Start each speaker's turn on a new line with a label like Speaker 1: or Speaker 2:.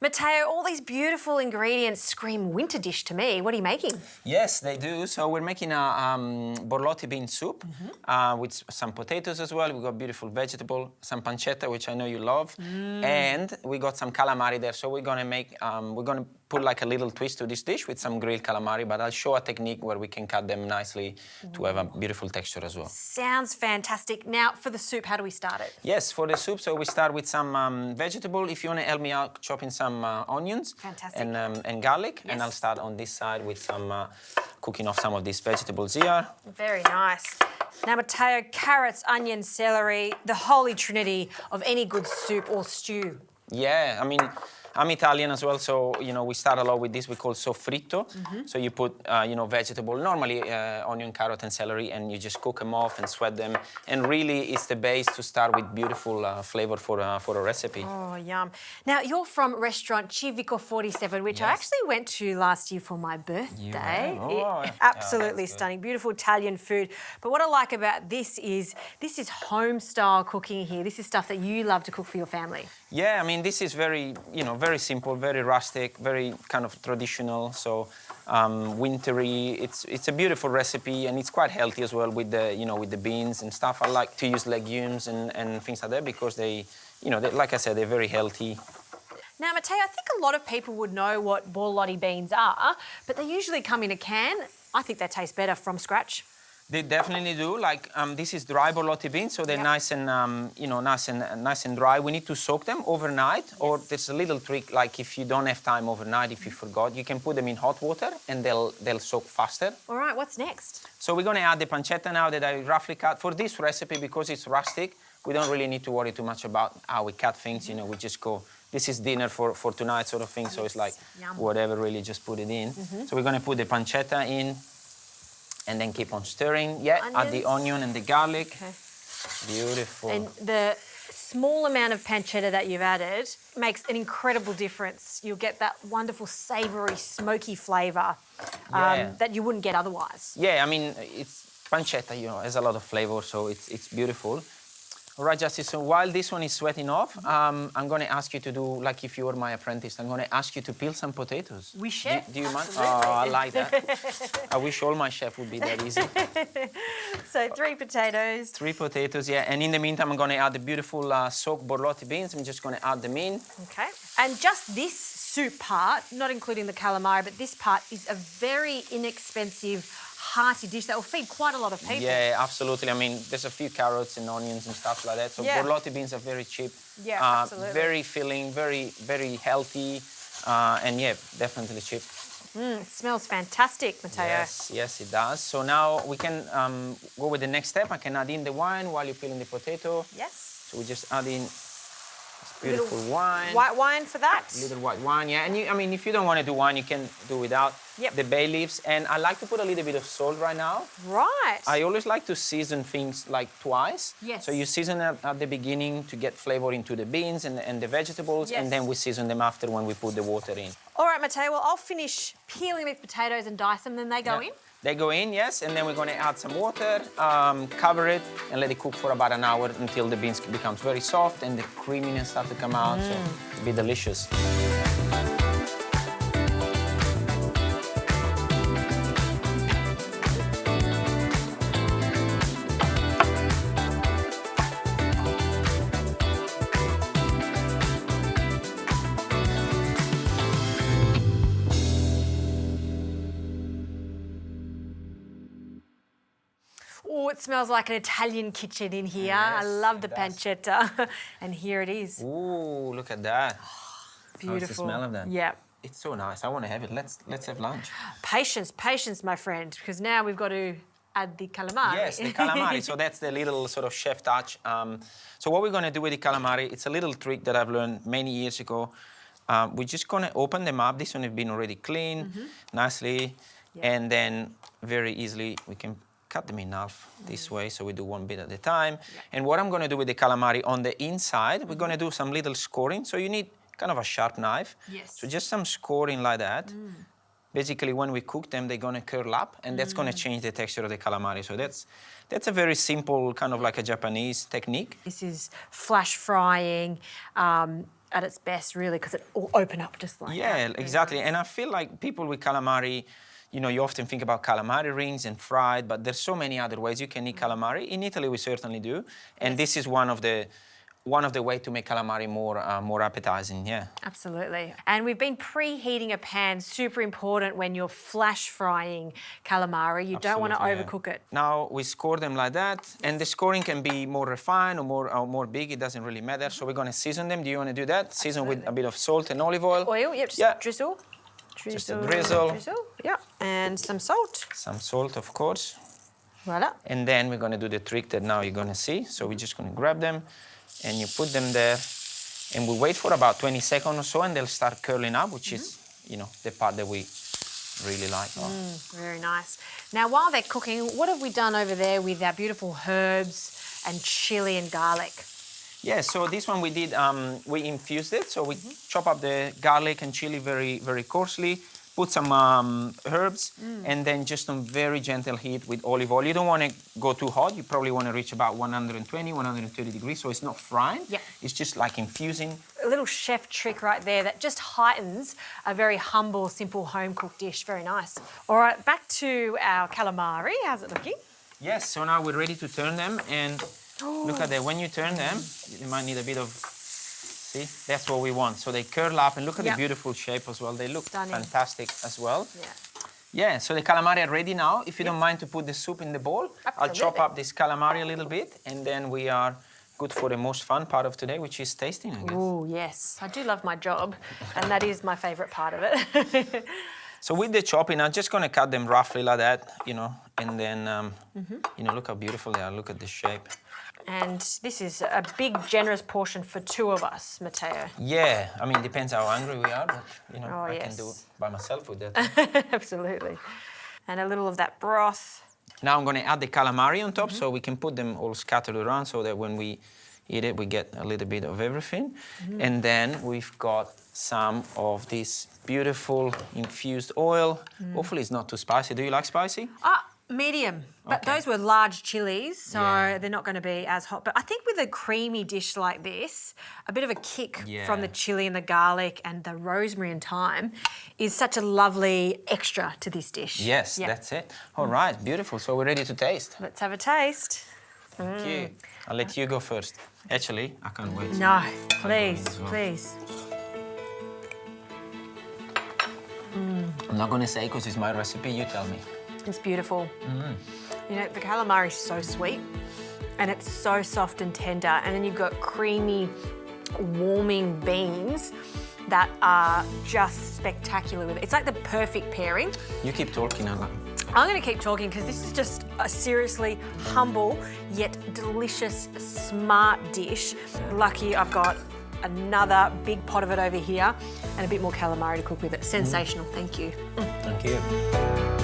Speaker 1: Matteo, all these beautiful ingredients scream winter dish to me. What are you making?
Speaker 2: Yes, they do. So we're making a borlotti bean soup with some potatoes as well. We've got beautiful vegetable, some pancetta, which I know you love, and we got some calamari there. So we're gonna make, we're gonna put like a little twist to this dish with some grilled calamari, but I'll show a technique where we can cut them nicely to have a beautiful texture as well.
Speaker 1: Sounds fantastic. Now, for the soup, how do we start it?
Speaker 2: Yes, for the soup, so we start with some vegetable. If you want to help me out chopping some onions and garlic, and I'll start on this side with some cooking off some of these vegetables here.
Speaker 1: Very nice. Now, Matteo, carrots, onions, celery, the holy trinity of any good soup or stew.
Speaker 2: Yeah, I mean, I'm Italian as well, so, you know, we start a lot with this we call soffritto. So you put, you know, vegetable, normally onion, carrot, and celery, and you just cook them off and sweat them. And really, it's the base to start with beautiful flavor for a recipe.
Speaker 1: Oh, yum. Now, you're from restaurant Civico 47, which I actually went to last year for my birthday. Absolutely stunning, beautiful Italian food. But what I like about this is home-style cooking here. This is stuff that you love to cook for your family.
Speaker 2: Yeah, I mean, this is very, you know, very simple, very rustic, very kind of traditional. So wintry. It's a beautiful recipe, and it's quite healthy as well with the, you know, with the beans and stuff. I like to use legumes and things like that because they, you know, like I said, they're very healthy.
Speaker 1: Now, Matteo, I think a lot of people would know what borlotti beans are, but they usually come in a can. I think they taste better from scratch.
Speaker 2: They definitely do. Like this is dry borlotti beans, so they're nice and you know, nice and dry. We need to soak them overnight, or there's a little trick. Like if you don't have time overnight, if you forgot, you can put them in hot water and they'll soak faster.
Speaker 1: All right, what's next?
Speaker 2: So we're going to add the pancetta now that I roughly cut for this recipe because it's rustic. We don't really need to worry too much about how we cut things. You know, we just go. This is dinner for tonight, sort of thing. So it's like whatever, really, just put it in. So we're going to put the pancetta in. And then keep on stirring. Yeah, add the onion and the garlic. Okay. Beautiful. And
Speaker 1: the small amount of pancetta that you've added makes an incredible difference. You'll get that wonderful savoury, smoky flavour that you wouldn't get otherwise.
Speaker 2: Yeah, I mean, it's pancetta, you know, has a lot of flavour, so it's beautiful. All right, Justine, so while this one is sweating off, I'm going to ask you to do, like if you were my apprentice, I'm going to ask you to peel some potatoes.
Speaker 1: We chef.
Speaker 2: Do you mind? Oh, I like that. I wish all my chef would be that easy.
Speaker 1: So 3 potatoes.
Speaker 2: 3 potatoes, yeah. And in the meantime, I'm going to add the beautiful soaked borlotti beans. I'm just going to add them in.
Speaker 1: Okay. And just this soup part, not including the calamari, but this part is a very inexpensive, hearty dish that will feed quite a lot of people.
Speaker 2: Yeah, absolutely. I mean, there's a few carrots and onions and stuff like that. So borlotti beans are very cheap.
Speaker 1: Yeah, absolutely.
Speaker 2: Very filling, very, very healthy, and yeah, definitely cheap.
Speaker 1: It smells fantastic, Matteo.
Speaker 2: Yes, it does. So now we can go with the next step. I can add in the wine while you're peeling the potato.
Speaker 1: Yes.
Speaker 2: So we just add in beautiful wine.
Speaker 1: White wine for that?
Speaker 2: Little white wine, yeah. And I mean, if you don't want to do wine, you can do without. The bay leaves. And I like to put a little bit of salt right now.
Speaker 1: Right.
Speaker 2: I always like to season things like twice.
Speaker 1: Yes.
Speaker 2: So you season it at the beginning to get flavor into the beans and the vegetables, and then we season them after when we put the water in.
Speaker 1: All right, Matteo, well, I'll finish peeling these potatoes and dice them, then they go in?
Speaker 2: They go in, yes, and then we're going to add some water, cover it, and let it cook for about an hour until the beans becomes very soft and the creaminess starts to come out, so it'll be delicious.
Speaker 1: Oh, it smells like an Italian kitchen in here. Yes, I love the pancetta. And here it is.
Speaker 2: Ooh, look at that.
Speaker 1: Beautiful.
Speaker 2: How's the smell of that?
Speaker 1: Yeah.
Speaker 2: It's so nice. I want to have it. Let's have lunch.
Speaker 1: Patience, my friend, because now we've got to add the calamari.
Speaker 2: Yes, the calamari. So that's the little sort of chef touch. So what we're going to do with the calamari, it's a little trick that I've learned many years ago. We're just going to open them up. This one has been already cleaned nicely. And then very easily we can cut them in half this way, so we do one bit at a time. And what I'm going to do with the calamari on the inside, we're going to do some little scoring. So you need kind of a sharp knife.
Speaker 1: Yes.
Speaker 2: So just some scoring like that. Basically, when we cook them, they're going to curl up, and that's going to change the texture of the calamari. So that's a very simple, kind of like a Japanese technique.
Speaker 1: This is flash frying, at its best, really, because it will open up just like that.
Speaker 2: Yeah, exactly. And I feel like people with calamari, you know, you often think about calamari rings and fried, but there's so many other ways you can eat calamari. In Italy, we certainly do. And this is one of the way to make calamari more appetizing, yeah.
Speaker 1: Absolutely. And we've been preheating a pan, super important when you're flash frying calamari. You don't want to overcook it.
Speaker 2: Now we score them like that, and the scoring can be more refined or more big, it doesn't really matter. So we're going to season them. Do you want to do that? Season with a bit of salt and olive oil.
Speaker 1: Oil, yep, just drizzle.
Speaker 2: Just a drizzle.
Speaker 1: Yeah, and some salt.
Speaker 2: Some salt, of course.
Speaker 1: Voila.
Speaker 2: And then we're going to do the trick that now you're going to see. So we're just going to grab them, and you put them there, and we wait for about 20 seconds or so, and they'll start curling up, which is, you know, the part that we really like.
Speaker 1: Very nice. Now, while they're cooking, what have we done over there with our beautiful herbs and chili and garlic?
Speaker 2: Yeah, so this one we did, we infused it. So we chop up the garlic and chili very, very coarsely, put some herbs, and then just on very gentle heat with olive oil. You don't want to go too hot. You probably want to reach about 120, 130 degrees, so it's not frying.
Speaker 1: Yeah.
Speaker 2: It's just like infusing.
Speaker 1: A little chef trick right there that just heightens a very humble, simple home-cooked dish. Very nice. All right, back to our calamari. How's it looking?
Speaker 2: Yes, so now we're ready to turn them, and look at that. When you turn them, you might need a bit of, see, that's what we want. So they curl up, and look at the beautiful shape as well. They look fantastic as well. Yeah, so the calamari are ready now. If you don't mind to put the soup in the bowl, I'll chop up this calamari a little bit, and then we are good for the most fun part of today, which is tasting, I guess.
Speaker 1: Oh, yes. I do love my job, and that is my favourite part of it.
Speaker 2: So with the chopping, I'm just going to cut them roughly like that, you know, and then, you know, look how beautiful they are. Look at the shape.
Speaker 1: And this is a big, generous portion for two of us, Matteo.
Speaker 2: Yeah, I mean, it depends how hungry we are, but, you know, I can do it by myself with that.
Speaker 1: Absolutely. And a little of that broth.
Speaker 2: Now I'm going to add the calamari on top, so we can put them all scattered around so that when we eat it, we get a little bit of everything. And then we've got some of this beautiful infused oil. Hopefully it's not too spicy. Do you like spicy?
Speaker 1: Medium, but those were large chilies, so they're not going to be as hot. But I think with a creamy dish like this, a bit of a kick from the chili and the garlic and the rosemary and thyme is such a lovely extra to this dish.
Speaker 2: Yes, that's it. All right, beautiful. So we're ready to taste.
Speaker 1: Let's have a taste.
Speaker 2: Thank you. I'll let you go first. Actually, I can't wait.
Speaker 1: No, please, please.
Speaker 2: I'm not going to say because it's my recipe. You tell me.
Speaker 1: It's beautiful. You know, the calamari is so sweet and it's so soft and tender, and then you've got creamy, warming beans that are just spectacular with it. It's like the perfect pairing.
Speaker 2: You keep talking, Anna.
Speaker 1: I'm going to keep talking because this is just a seriously humble yet delicious, smart dish. Lucky I've got another big pot of it over here and a bit more calamari to cook with it. Sensational. Thank you.
Speaker 2: Thank you.